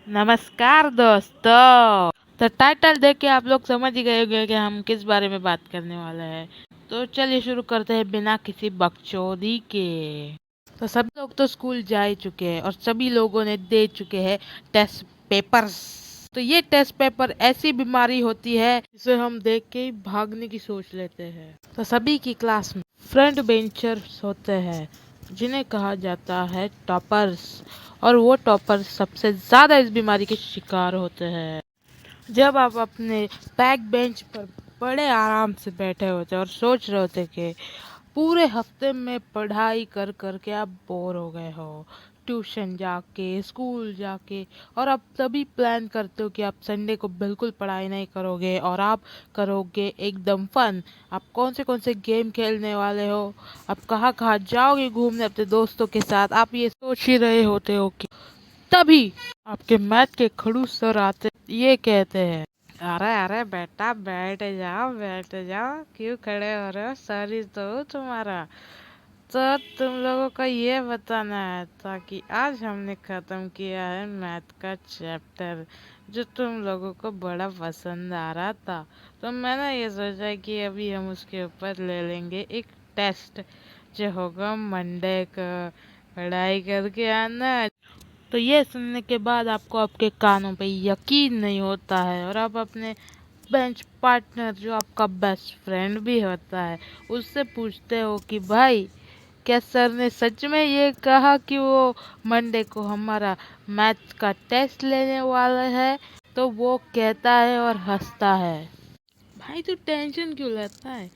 नमस्कार दोस्तों। तो टाइटल देख के आप लोग समझ ही गए होंगे कि हम किस बारे में बात करने वाले हैं। तो चलिए शुरू करते हैं बिना किसी बकचोदी के। तो सभी लोग तो स्कूल जा ही चुके हैं और सभी लोगों ने दे चुके हैं टेस्ट पेपर्स। तो ये टेस्ट पेपर ऐसी बीमारी होती है जिसे हम देख के ही भागने की सोच लेते हैं। तो सभी की क्लास में फ्रंट बेंचर्स होते हैं जिन्हें कहा जाता है टॉपर्स, और वो टॉपर सबसे ज्यादा इस बीमारी के शिकार होते हैं। जब आप अपने बैक बेंच पर बड़े आराम से बैठे होते और सोच रहे होते कि पूरे हफ्ते में पढ़ाई कर कर के आप बोर हो गए हो, ट्यूशन जाके स्कूल जाके, और आप तभी प्लान करते हो कि आप संडे को बिल्कुल पढ़ाई नहीं करोगे और आप करोगे एकदम फन। आप कौन से गेम खेलने वाले हो, आप कहाँ कहाँ जाओगे घूमने अपने दोस्तों के साथ, आप ये सोच ही रहे होते हो कि तभी आपके मैथ के खड़ूस सर आते, ये कहते हैं, अरे अरे बेटा बैठ जाओ, क्यों खड़े हो रहे हो, सर ही तो हूँ तुम्हारा। तो तुम लोगों को ये बताना है ताकि आज हमने खत्म किया है मैथ का चैप्टर जो तुम लोगों को बड़ा पसंद आ रहा था। तो मैंने ये सोचा कि अभी हम उसके ऊपर ले लेंगे एक टेस्ट जो होगा मंडे को। पढ़ाई करके आना। तो ये सुनने के बाद आपको आपके कानों पे यकीन नहीं होता है और आप अपने बेंच पार्टनर जो आपका बेस्ट फ्रेंड भी होता है उससे पूछते हो कि भाई, क्या सर ने सच में ये कहा कि वो मंडे को हमारा मैथ्स का टेस्ट लेने वाला है? तो वो कहता है और हंसता है, भाई तू टेंशन क्यों लेता है,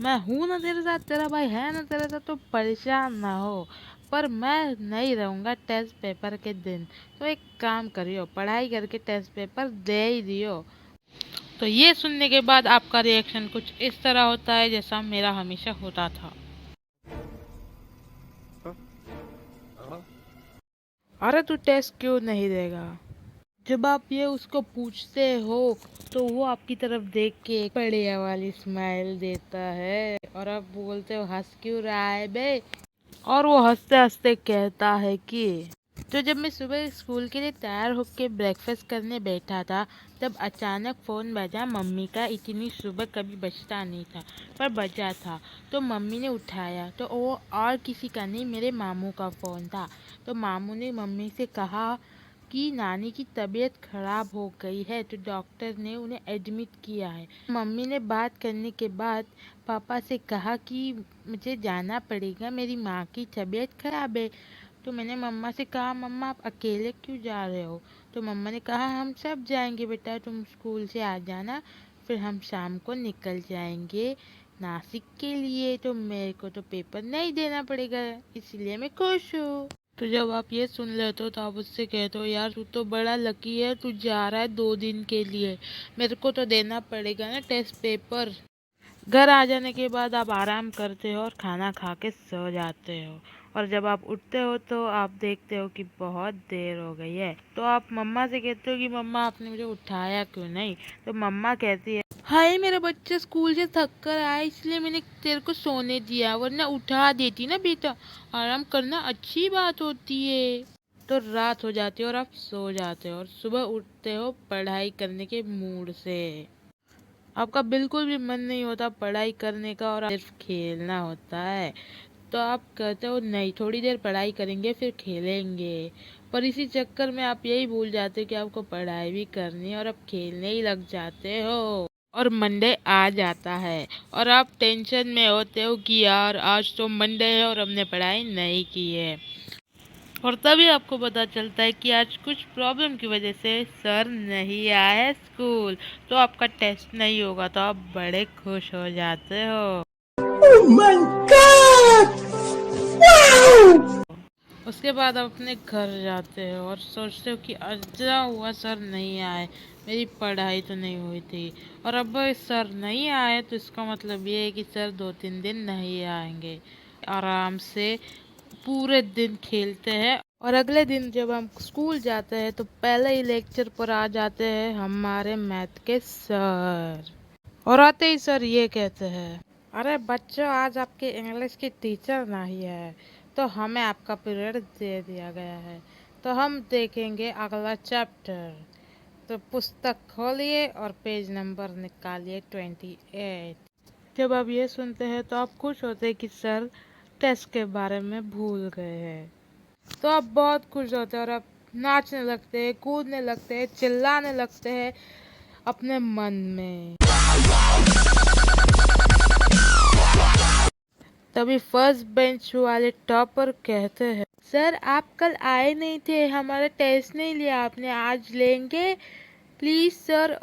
मैं हूं ना तेरे साथ, तेरा भाई है ना तेरे साथ, तो परेशान ना हो। पर मैं नहीं रहूंगा टेस्ट पेपर के दिन, तो एक काम करियो, पढ़ाई करके टेस्ट पेपर दे ही दियो। तो ये सुनने के बाद आपका रिएक्शन कुछ इस तरह होता है जैसा मेरा हमेशा होता था। अरे तू टेस्ट क्यों नहीं देगा? जब आप ये उसको पूछते हो तो वो आपकी तरफ देख के एक बढ़िया वाली स्माइल देता है और आप बोलते हो, हंस क्यों रहा है बे? और वो हंसते हंसते कहता है कि तो जब मैं सुबह स्कूल के लिए तैयार होकर ब्रेकफास्ट करने बैठा था तब अचानक फ़ोन बजा मम्मी का। इतनी सुबह कभी बजता नहीं था पर बजा था। तो मम्मी ने उठाया तो वो और किसी का नहीं, मेरे मामू का फ़ोन था। तो मामू ने मम्मी से कहा कि नानी की तबीयत खराब हो गई है तो डॉक्टर ने उन्हें एडमिट किया है। मम्मी ने बात करने के बाद पापा से कहा कि मुझे जाना पड़ेगा, मेरी माँ की तबीयत खराब है। तो मैंने मम्मा से कहा, मम्मा आप अकेले क्यों जा रहे हो? तो मम्मा ने कहा, हम सब जाएंगे बेटा, तुम स्कूल से आ जाना, फिर हम शाम को निकल जाएंगे नासिक के लिए, तो मेरे को तो पेपर नहीं देना पड़ेगा, इसलिए मैं खुश हूँ। तो जब आप ये सुन लेते हो तो आप उससे कहते हो, यार तू तो बड़ा लकी है, तू जा रहा है 2 दिन के लिए, मेरे को तो देना पड़ेगा ना टेस्ट पेपर। घर आ जाने के बाद आप आराम करते हो और खाना खा के सो जाते हो, और जब आप उठते हो तो आप देखते हो कि बहुत देर हो गई है। तो आप मम्मा से कहते हो कि मम्मा आपने मुझे उठाया क्यों नहीं? तो मम्मा कहती है, हाय मेरा बच्चा स्कूल से थक कर आया इसलिए मैंने तेरे को सोने दिया, वरना उठा देती ना बेटा, आराम करना अच्छी बात होती है। तो रात हो जाती है और आप सो जाते हो और सुबह उठते हो पढ़ाई करने के मूड से। आपका बिल्कुल भी मन नहीं होता पढ़ाई करने का और सिर्फ खेलना होता है। तो आप कहते हो नहीं, थोड़ी देर पढ़ाई करेंगे फिर खेलेंगे। पर इसी चक्कर में आप यही भूल जाते हो कि आपको पढ़ाई भी करनी है और आप खेलने ही लग जाते हो। और मंडे आ जाता है और आप टेंशन में होते हो कि यार आज तो मंडे है और हमने पढ़ाई नहीं की है। और तभी आपको पता चलता है कि आज कुछ प्रॉब्लम की वजह से सर नहीं आए स्कूल, तो आपका टेस्ट नहीं होगा, तो आप बड़े खुश हो जाते हो। Oh my God! उसके बाद आप अपने घर जाते हो और सोचते हो कि अच्छा हुआ सर नहीं आए, मेरी पढ़ाई तो नहीं हुई थी। और अब सर नहीं आए तो इसका मतलब ये है कि सर 2-3 दिन नहीं आएंगे। आराम से पूरे दिन खेलते हैं और अगले दिन जब हम स्कूल जाते हैं तो पहले ही लेक्चर पर आ जाते हैं हमारे मैथ के सर। और आते ही सर ये कहते हैं, अरे बच्चों आज आपके इंग्लिश की टीचर नहीं है तो हमें आपका पीरियड दे दिया गया है, तो हम देखेंगे अगला चैप्टर। तो पुस्तक खोलिए और पेज नंबर निकालिए 28। जब आप ये सुनते हैं तो आप खुश होते हैं कि सर टेस्ट के बारे में भूल गए हैं। तो आप बहुत खुश होते हैं और आप नाचने लगते हैं, कूदने लगते हैं, चिल्लाने लगते हैं अपने मन में। तभी फर्स्ट बेंच वाले टॉपर कहते हैं, सर आप कल आए नहीं थे, हमारा टेस्ट नहीं लिया आपने, आज लेंगे प्लीज सर।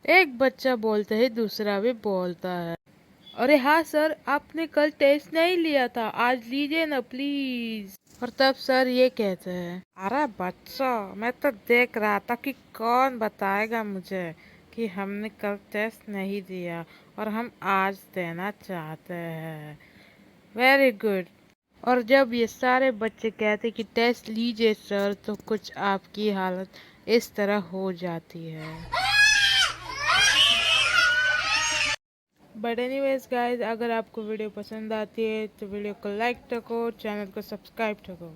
एक बच्चा बोलते ही दूसरा भी बोलता है, अरे हाँ सर, आपने कल टेस्ट नहीं लिया था, आज लीजिए ना प्लीज। और तब सर ये कहते हैं, अरे बच्चों, मैं तो देख रहा था कि कौन बताएगा मुझे कि हमने कल टेस्ट नहीं दिया और हम आज देना चाहते हैं। Very good. और जब ये सारे बच्चे कहते कि टेस्ट लीजिए सर, तो कुछ आपकी हालत इस तरह हो जाती है। बट एनीवेज गाइज, अगर आपको वीडियो पसंद आती है तो वीडियो को लाइक ठोको, चैनल को सब्सक्राइब ठोको।